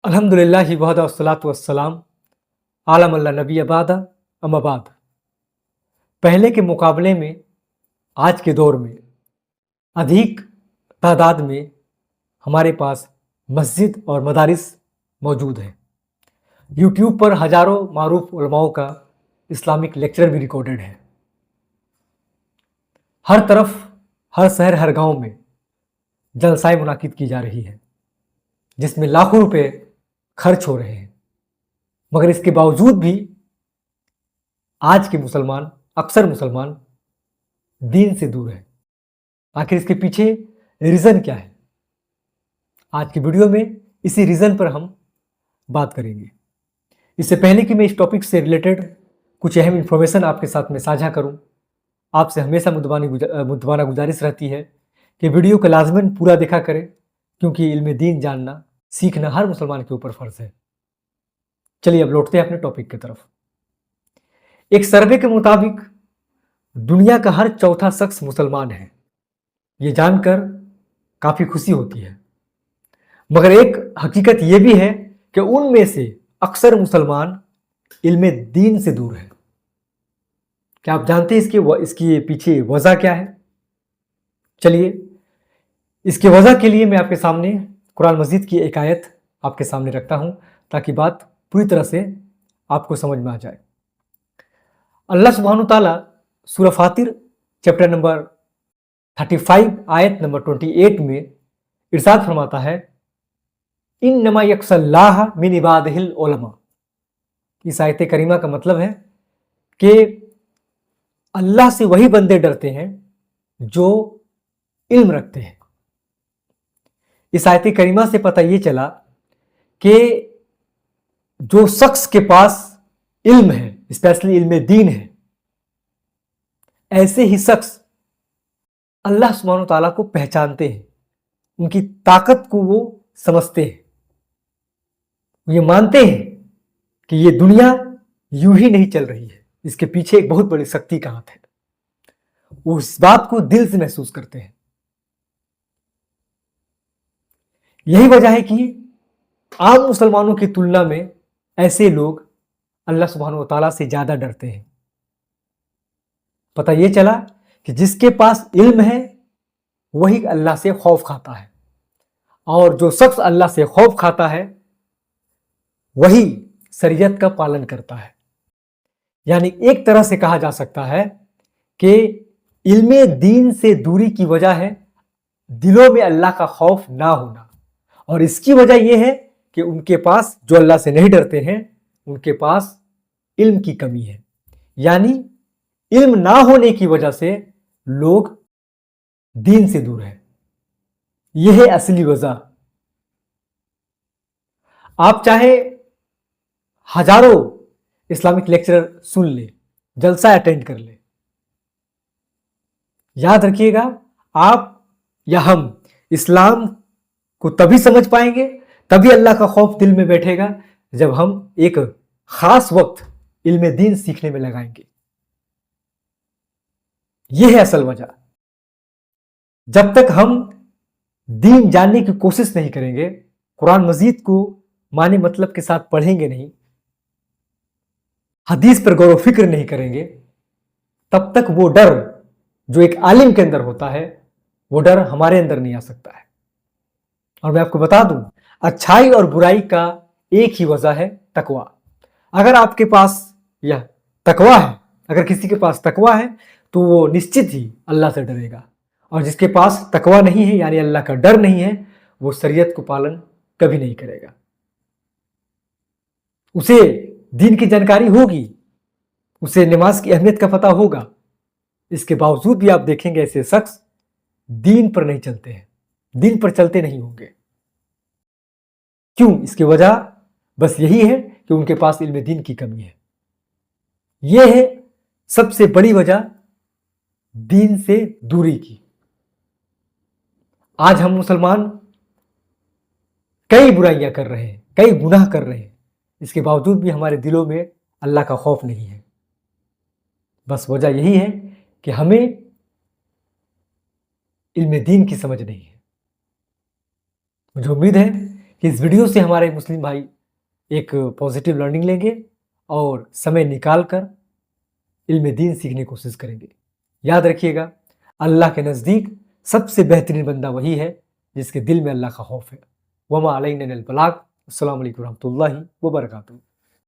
अल्हम्दुलिल्लाह वहदा वस्सलातु वस्सलाम अला मन ला नबी बाद अम्मा बाद। पहले के मुकाबले में आज के दौर में अधिक तादाद में हमारे पास मस्जिद और मदारिस मौजूद हैं। यूट्यूब पर हज़ारों मारूफ उलमाओं का इस्लामिक लेक्चर भी रिकॉर्डेड है। हर तरफ, हर शहर, हर गांव में जलसाएं मुनाकिद की जा रही है, जिसमें लाखों रुपए खर्च हो रहे हैं। मगर इसके बावजूद भी आज के मुसलमान, अक्सर मुसलमान दीन से दूर है। आखिर इसके पीछे रीज़न क्या है? आज की वीडियो में इसी रीज़न पर हम बात करेंगे। इससे पहले कि मैं इस टॉपिक से रिलेटेड कुछ अहम इन्फॉर्मेशन आपके साथ में साझा करूं, आपसे हमेशा मुद्दवाना गुजारिश रहती है कि वीडियो को लाजमन पूरा देखा करें, क्योंकि इल्म दीन जानना, सीखना हर मुसलमान के ऊपर फ़र्ज़ है। चलिए अब लौटते हैं अपने टॉपिक की तरफ। एक सर्वे के मुताबिक दुनिया का हर चौथा शख्स मुसलमान है। ये जानकर काफ़ी खुशी होती है, मगर एक हकीकत ये भी है कि उनमें से अक्सर मुसलमान इल्म दीन से दूर है। क्या आप जानते हैं इसकी पीछे वजह क्या है? चलिए, इसके वजह के लिए मैं आपके सामने कुरान मजीद की एक आयत आपके सामने रखता हूं, ताकि बात पूरी तरह से आपको समझ में आ जाए। अल्लाह सुब्हानहू ताला सूरह फातिर चैप्टर नंबर 35 आयत नंबर 28 में इरशाद फरमाता है, इन्नमा यख्शल्लाह मिन इबादिहिल उलमा। इस आयत करीमा का मतलब है कि अल्लाह से वही बंदे डरते हैं जो इल्म रखते हैं। इस आयत करीमा से पता ये चला कि जो शख्स के पास इल्म है, स्पेशली इल्म दीन है, ऐसे ही शख्स अल्लाह सुब्हानहू ताला को पहचानते हैं, उनकी ताकत को वो समझते हैं, ये मानते हैं कि ये दुनिया यूं ही नहीं चल रही है, इसके पीछे एक बहुत बड़ी शक्ति का हाथ है। वो इस बात को दिल से महसूस करते हैं। यही वजह है कि आम मुसलमानों की तुलना में ऐसे लोग अल्लाह सुब्हानहू ताला से ज्यादा डरते हैं। पता यह चला कि जिसके पास इल्म है वही अल्लाह से खौफ खाता है, और जो शख्स अल्लाह से खौफ खाता है वही शरीयत का पालन करता है। यानी एक तरह से कहा जा सकता है कि इल्म दीन से दूरी की वजह है दिलों में अल्लाह का खौफ ना होना, और इसकी वजह यह है कि उनके पास, जो अल्लाह से नहीं डरते हैं, उनके पास इल्म की कमी है। यानी इल्म ना होने की वजह से लोग दीन से दूर हैं। यह है असली वजह। आप चाहे हजारों इस्लामिक लेक्चर सुन ले, जलसा अटेंड कर ले, याद रखिएगा, आप या हम इस्लाम को तभी समझ पाएंगे, तभी अल्लाह का खौफ दिल में बैठेगा, जब हम एक खास वक्त इल्म दीन सीखने में लगाएंगे। यह है असल वजह। जब तक हम दीन जानने की कोशिश नहीं करेंगे, कुरान मजीद को माने मतलब के साथ पढ़ेंगे नहीं, हदीस पर गौर फिक्र नहीं करेंगे, तब तक वो डर जो एक आलिम के अंदर होता है, वो डर हमारे अंदर नहीं आ सकता है। और मैं आपको बता दूं, अच्छाई और बुराई का एक ही वजह है, तकवा। अगर आपके पास यह तकवा है, अगर किसी के पास तकवा है, तो वो निश्चित ही अल्लाह से डरेगा, और जिसके पास तकवा नहीं है, यानी अल्लाह का डर नहीं है, वो शरीयत को पालन कभी नहीं करेगा। उसे दीन की जानकारी होगी, उसे नमाज की अहमियत का पता होगा, इसके बावजूद भी आप देखेंगे ऐसे शख्स दीन पर नहीं चलते हैं, दीन पर चलते नहीं होंगे। क्यों? इसकी वजह बस यही है कि उनके पास इल्म दीन की कमी है। यह है सबसे बड़ी वजह दीन से दूरी की। आज हम मुसलमान कई बुराइयां कर रहे हैं, कई गुनाह कर रहे हैं, इसके बावजूद भी हमारे दिलों में अल्लाह का खौफ नहीं है। बस वजह यही है कि हमें इल्म दीन की समझ नहीं है। मुझे उम्मीद है کہ اس ویڈیو سے ہمارے مسلم بھائی ایک پازیٹیو لرننگ لیں گے اور سمے نکال کر علم دین سیکھنے کی کوشش کریں گے۔ یاد رکھیے گا، اللہ کے نزدیک سب سے بہترین بندہ وہی ہے جس کے دل میں اللہ کا خوف ہے۔ وما علینا الا البلاغ۔ السلام علیکم ورحمۃ اللہ وبرکاتہ۔